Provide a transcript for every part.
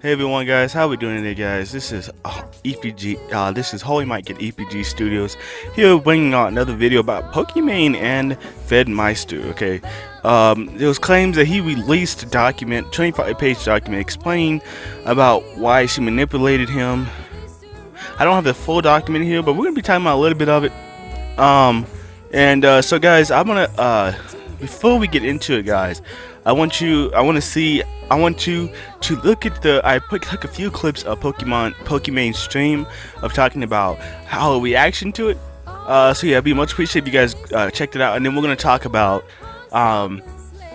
Hey everyone, guys, how we doing today, guys? This is 𝗟𝗶𝗸𝗲. This is 𝗟𝗶𝗸𝗲 at 𝗟𝗶𝗸𝗲 Studios here, bringing out another video about Pokimane and Fedmyster. Okay, there was claims that he released a document, 25-page document, explaining about why she manipulated him. I don't have the full document here, but we're gonna be talking about a little bit of it. So guys, I'm gonna before we get into it, guys, I want you to look at I put like a few clips of Pokimane's stream of talking about how reaction to it. So yeah, it'd be much appreciated if you guys checked it out, and then we're gonna talk about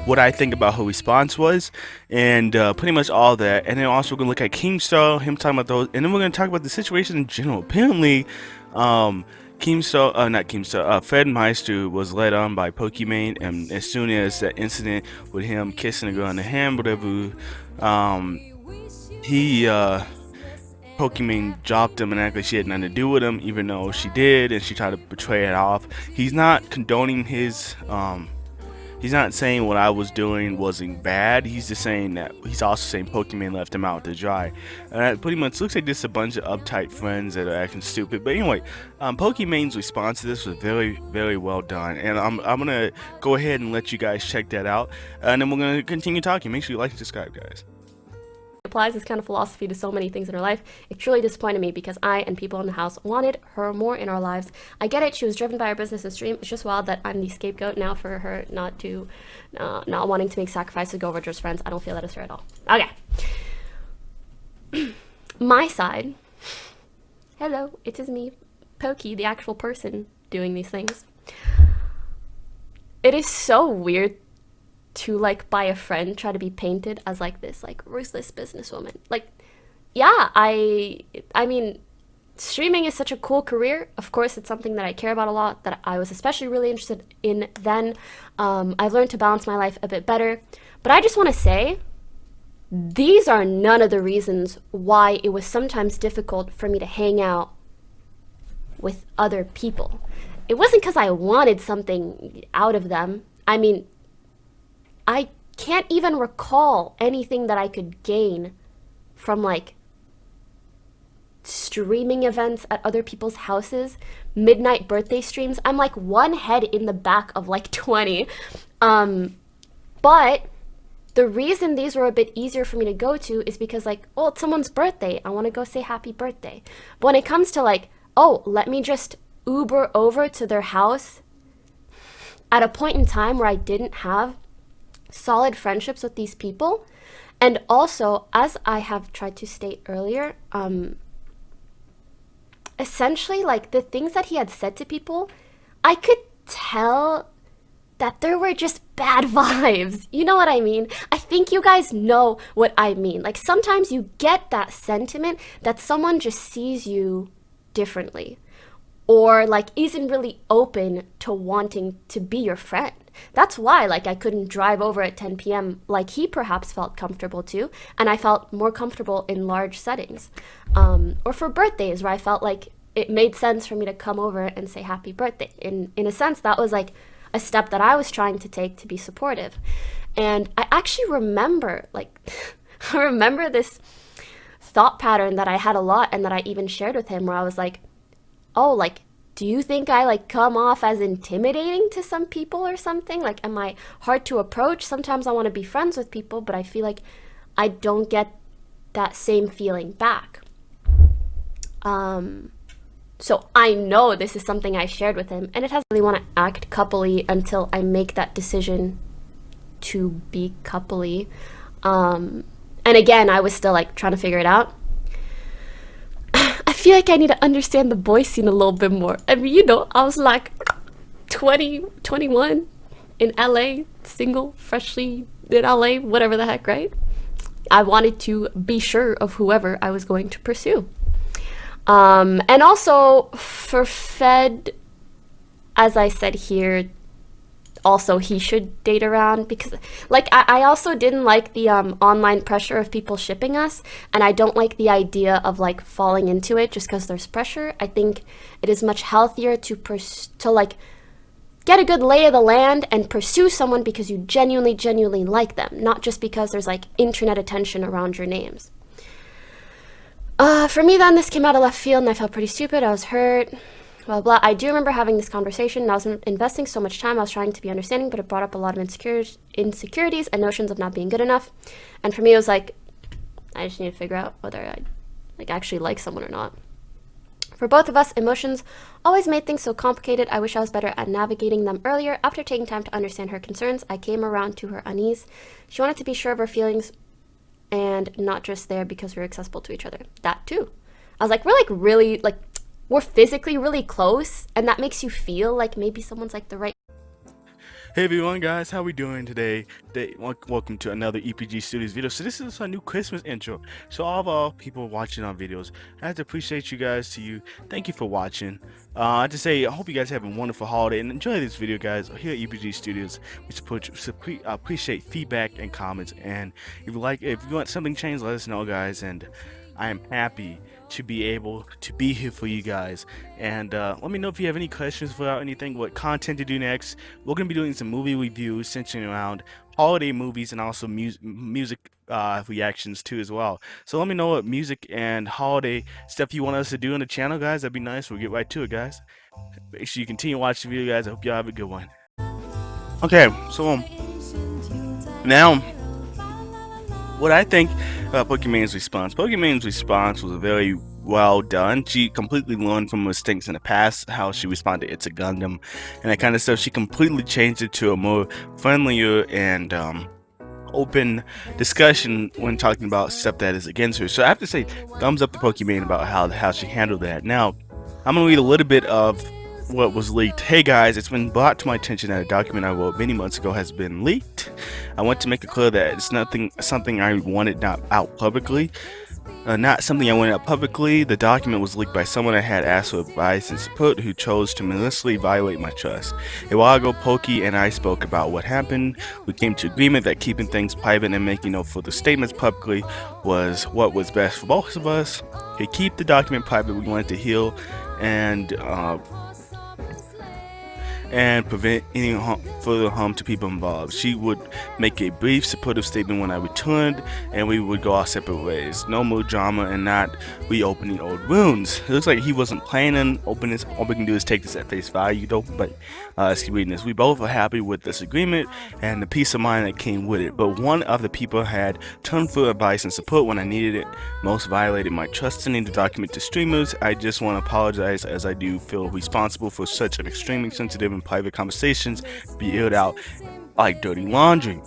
what I think about her response was, and pretty much all that. And then also we're gonna look at 𝗟𝗶𝗸𝗲, him talking about those, and then we're gonna talk about the situation in general. Apparently, Fedmyster was led on by Pokimane, and as soon as that incident with him kissing a girl in the hand, whatever, Pokimane dropped him and acted like she had nothing to do with him, even though she did, and she tried to betray it off. He's not condoning his, he's not saying what I was doing wasn't bad. He's just saying that he's also saying Pokimane left him out to dry. And it pretty much looks like just a bunch of uptight friends that are acting stupid. But anyway, Pokimane's response to this was very, very well done. And I'm gonna go ahead and let you guys check that out, and then we're gonna continue talking. Make sure you like and subscribe, guys. Applies this kind of philosophy to so many things in her life. It truly disappointed me because I and people in the house wanted her more in our lives. I get it, she was driven by her business and stream. It's just wild that I'm the scapegoat now for her not wanting to make sacrifices to go over just friends. I don't feel that is fair at all. Okay. My side. Hello, it is me, Pokey, the actual person doing these things. It is so weird to, like, by a friend try to be painted as like this like ruthless businesswoman. Like, yeah, I mean, streaming is such a cool career. Of course, it's something that I care about a lot, that I was especially really interested in then. I've learned to balance my life a bit better, but I just want to say these are none of the reasons why it was sometimes difficult for me to hang out with other people. It wasn't because I wanted something out of them. I mean, I can't even recall anything that I could gain from, like, streaming events at other people's houses, midnight birthday streams. I'm like one head in the back of like 20. But the reason these were a bit easier for me to go to is because, like, oh, it's someone's birthday, I want to go say happy birthday. But when it comes to, like, oh, let me just Uber over to their house at a point in time where I didn't have solid friendships with these people, and also, as I have tried to state earlier, essentially, like, the things that he had said to people, I could tell that there were just bad vibes. You know what I mean? I think you guys know what I mean. Like, sometimes you get that sentiment that someone just sees you differently, or, like, isn't really open to wanting to be your friend. That's why, like, I couldn't drive over at 10 p.m. like he perhaps felt comfortable to, and I felt more comfortable in large settings. Or for birthdays, where I felt like it made sense for me to come over and say happy birthday. In a sense, that was like a step that I was trying to take to be supportive. And I actually remember, like, I remember this thought pattern that I had a lot, and that I even shared with him, where I was like, oh, like, do you think I, like, come off as intimidating to some people or something? Like, am I hard to approach? Sometimes I want to be friends with people, but I feel like I don't get that same feeling back. So I know this is something I shared with him, and it has really want to act coupley until I make that decision to be coupley. And again, I was still, like, trying to figure it out. I feel like I need to understand the boy scene a little bit more. I mean, you know, I was like 20, 21 in LA, single, freshly in LA, whatever the heck, right? I wanted to be sure of whoever I was going to pursue. And also for Fed, as I said here, also he should date around, because, like, I also didn't like the online pressure of people shipping us, and I don't like the idea of, like, falling into it just because there's pressure. I think it is much healthier to like get a good lay of the land and pursue someone because you genuinely like them, not just because there's, like, internet attention around your names. For me then, this came out of left field and I felt pretty stupid. I was hurt. Blah, blah. I do remember having this conversation and I was investing so much time. I was trying to be understanding, but it brought up a lot of insecurities and notions of not being good enough. And for me, it was like, I just need to figure out whether I actually like someone or not. For both of us, emotions always made things so complicated. I wish I was better at navigating them earlier. After taking time to understand her concerns, I came around to her unease. She wanted to be sure of her feelings and not just there because we're accessible to each other. That too. I was like, we're physically really close, and that makes you feel like maybe someone's like the right. Hey everyone, guys, how we doing today? Welcome to another 𝗟𝗶𝗸𝗲 Studios video. So this is a new Christmas intro. So all of our people watching our videos, I have to appreciate you guys. Thank you for watching. I have to say, I hope you guys have a wonderful holiday and enjoy this video, guys. Here at 𝗟𝗶𝗸𝗲 Studios, we appreciate feedback and comments. And if you want something changed, let us know, guys. And I am happy to be able to be here for you guys. And let me know if you have any questions for anything, what content to do next. We're gonna be doing some movie reviews centering around holiday movies and also music reactions too as well. So let me know what music and holiday stuff you want us to do on the channel, guys. That'd be nice. We'll get right to it, guys. Make sure you continue watching the video, guys. I hope y'all have a good one. Okay, so now what I think about Pokimane's response. Pokimane's response was very well done. She completely learned from mistakes in the past, how she responded to 𝗟𝗶𝗸𝗲 and that kind of stuff. She completely changed it to a more friendlier and open discussion when talking about stuff that is against her. So I have to say, thumbs up to Pokimane about how she handled that. Now, I'm going to read a little bit of what was leaked. Hey guys, it's been brought to my attention that a document I wrote many months ago has been leaked. I want to make it clear that it's something I wanted not out publicly. Not something I wanted out publicly. The document was leaked by someone I had asked for advice and support who chose to maliciously violate my trust. A while ago, Poki and I spoke about what happened. We came to agreement that keeping things private and making no further statements publicly was what was best for both of us. To keep the document private, we wanted to heal and prevent any further harm to people involved. She would make a brief supportive statement when I returned, and we would go our separate ways. No more drama and not reopening old wounds. It looks like he wasn't planning open this. All we can do is take this at face value, though. But let's keep reading this. We both are happy with this agreement and the peace of mind that came with it. But one of the people had turned for advice and support when I needed it most, violated my trust, sending the document to streamers. I just want to apologize, as I do feel responsible for such an extremely sensitive and private conversations be aired out like dirty laundry.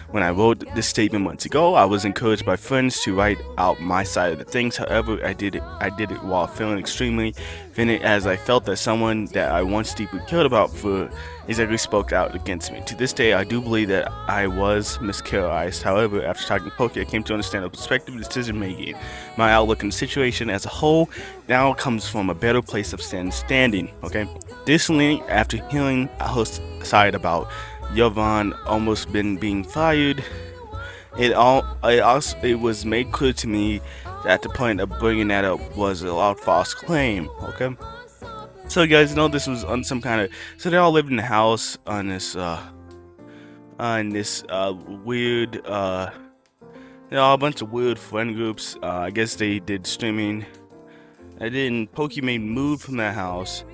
When I wrote this statement months ago, I was encouraged by friends to write out my side of the things. However, I did it while feeling extremely offended, as I felt that someone that I once deeply cared about for exactly spoke out against me. To this day, I do believe that I was mischaracterized. However, after talking to Poki, I came to understand the perspective of decision making. My outlook on the situation as a whole now comes from a better place of standing. Okay. Additionally, after hearing her side about 𝗟𝗶𝗸𝗲 almost being fired, it was made clear to me that the point of bringing that up was a loud false claim. Okay, so you guys know this was on some kind of. So they all lived in the house on this weird. There are a bunch of weird friend groups. I guess they did streaming. And then Pokimane moved from that house.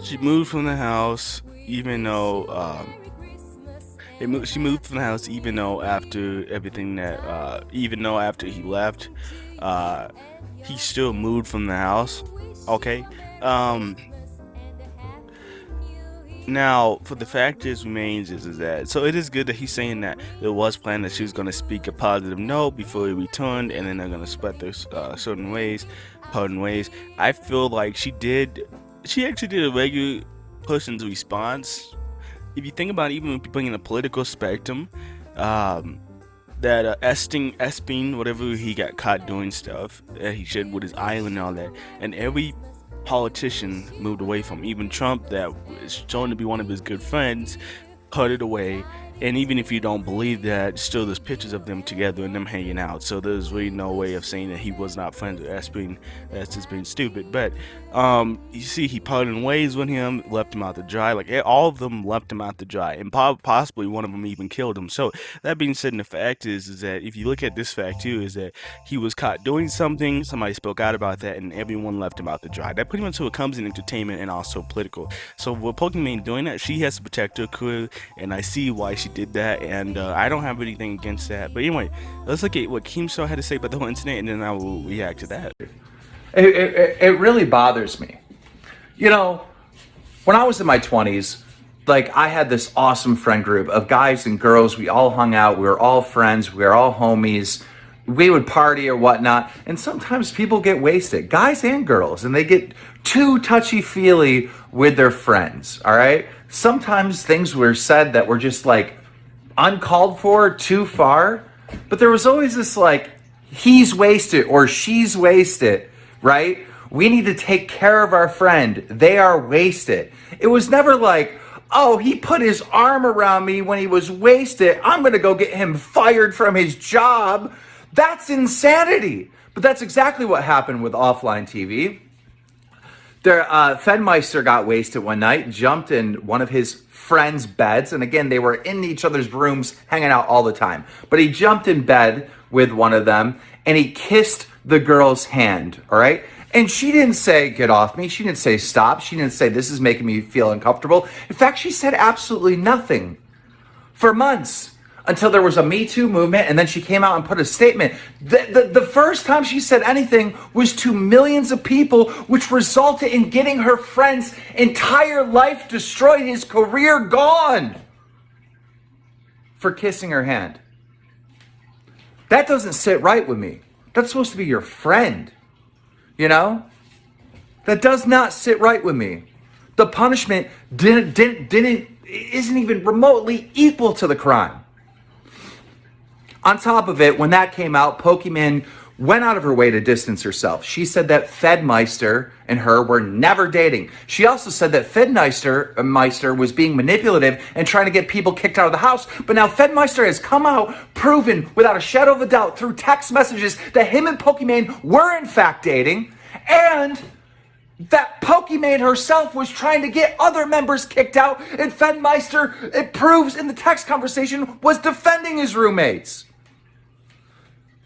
She moved from the house, even though she moved from the house, even though after everything that, even though after he left, he still moved from the house. Okay. Now, for the fact remains is that, so it is good that he's saying that it was planned that she was going to speak a positive note before he returned, and then they're going to split their certain ways, pardon ways. I feel like she actually did a regular person's response. If you think about it, even people in the political spectrum, that Espin, whatever, he got caught doing stuff that he should with his island and all that, and every politician moved away from him. Even Trump, that was shown to be one of his good friends, put it away And even if you don't believe that, still there's pictures of them together and them hanging out. So there's really no way of saying that he was not friends with. That's just being stupid. But you see, he parted ways with him, left him out to dry. Like all of them left him out to dry, and possibly one of them even killed him. So that being said, the fact is that if you look at this fact too, is that he was caught doing something, somebody spoke out about that, and everyone left him out to dry. That pretty much what comes in entertainment and also political. So with Pokimane doing that, she has to protect her career, and I see why she did that, and I don't have anything against that. But anyway, let's look at what 𝗟𝗄𝗄 had to say about the whole incident, and then I will react to that. It really bothers me. You know, when I was in my 20s, like, I had this awesome friend group of guys and girls. We all hung out. We were all friends. We were all homies. We would party or whatnot. And sometimes people get wasted, guys and girls, and they get too touchy-feely with their friends, all right? Sometimes things were said that were just, like, uncalled for, too far. But there was always this, like, he's wasted or she's wasted, right? We need to take care of our friend. They are wasted. It was never like, oh, he put his arm around me when he was wasted. I'm going to go get him fired from his job. That's insanity. But that's exactly what happened with offline TV. Fedmyster got wasted one night, jumped in one of his friends' beds. And again, they were in each other's rooms, hanging out all the time. But he jumped in bed with one of them and he kissed the girl's hand, all right? And she didn't say, get off me. She didn't say, stop. She didn't say, this is making me feel uncomfortable. In fact, she said absolutely nothing for months until there was a Me Too movement, and then she came out and put a statement. The first time she said anything was to millions of people, which resulted in getting her friend's entire life destroyed, his career gone, for kissing her hand. That doesn't sit right with me. That's supposed to be your friend. You know, that does not sit right with me. The punishment isn't even remotely equal to the crime. On top of it, when that came out, Pokimane went out of her way to distance herself. She said that Fedmyster and her were never dating. She also said that Fedmyster was being manipulative and trying to get people kicked out of the house. But now Fedmyster has come out, proven without a shadow of a doubt through text messages that him and Pokimane were in fact dating, and that Pokimane herself was trying to get other members kicked out, and Fedmyster, it proves in the text conversation, was defending his roommates.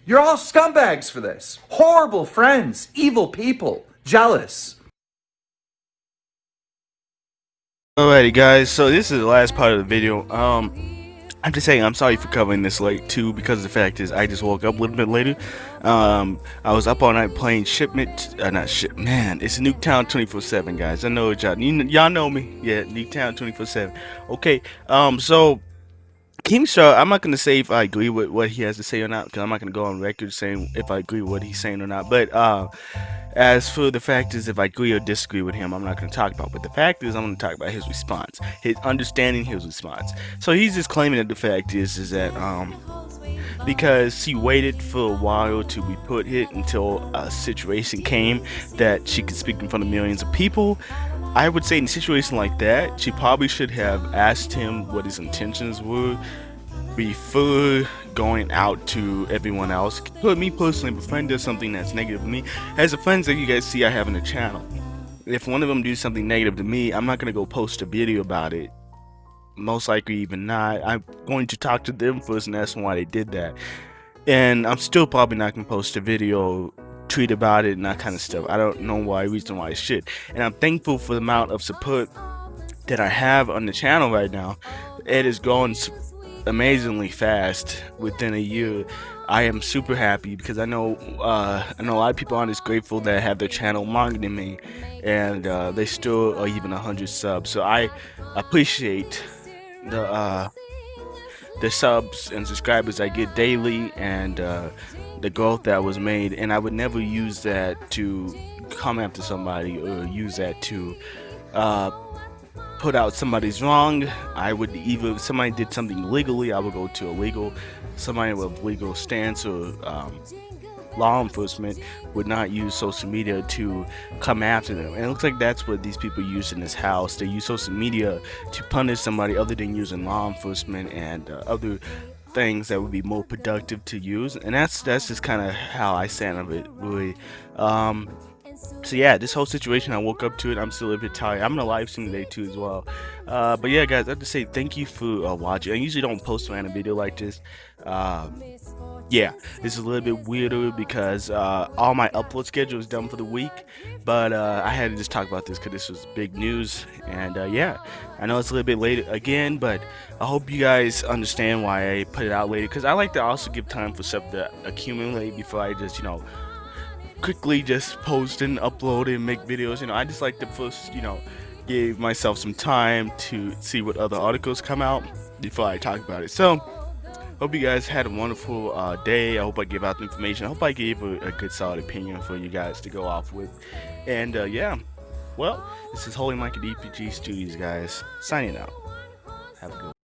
You're all scumbags for this. Horrible friends, evil people, jealous. Alrighty guys, so this is the last part of the video. I'm just saying I'm sorry for covering this late too, because the fact is I just woke up a little bit later. I was up all night playing it's Nuketown 24/7, guys. I know y'all know me. Yeah, Nuketown 24/7. Okay, so 𝗟𝗄𝗄, I'm not going to say if I agree with what he has to say or not, because I'm not going to go on record saying if I agree with what he's saying or not. But as for the fact is, if I agree or disagree with him, I'm not going to talk about. But the fact is, I'm going to talk about his response, his understanding his response. So he's just claiming that the fact is that because he waited for a while to be put hit until a situation came that she could speak in front of millions of people. I would say in a situation like that, she probably should have asked him what his intentions were before going out to everyone else. But me personally, if a friend does something that's negative to me, as the friends that you guys see I have on the channel, if one of them do something negative to me, I'm not going to go post a video about it. Most likely even not. I'm going to talk to them first and ask them why they did that. And I'm still probably not going to post a video tweet about it and that kind of stuff. I don't know reason why I should. And I'm thankful for the amount of support that I have on the channel right now. It is going amazingly fast within a year. I am super happy because I know a lot of people aren't as grateful that have their channel longer than me, and they still are even 100 subs. So I appreciate the subs and subscribers I get daily, and the growth that was made. And I would never use that to come after somebody or use that to put out somebody's wrong. I would either, if somebody did something legally, I would go to illegal. Somebody with legal stance or law enforcement would not use social media to come after them. And it looks like that's what these people use in this house. They use social media to punish somebody other than using law enforcement and other things that would be more productive to use. And that's just kind of how I stand of it, really. So yeah, this whole situation, I woke up to it. I'm still a bit tired. I'm gonna live stream today too as well. But yeah, guys, I have to say thank you for watching. I usually don't post a random video like this. Yeah, this is a little bit weirder because all my upload schedule is done for the week. But I had to just talk about this because this was big news. And yeah, I know it's a little bit late again, but I hope you guys understand why I put it out later. Because I like to also give time for stuff to accumulate before I just, quickly just post and upload and make videos. I just like to first, give myself some time to see what other articles come out before I talk about it. So hope you guys had a wonderful day. I hope I gave out the information. I hope I gave a good solid opinion for you guys to go off with. And yeah, well, this is 𝗟𝗶𝗸𝗲 Studios, guys, signing out. Have a good one.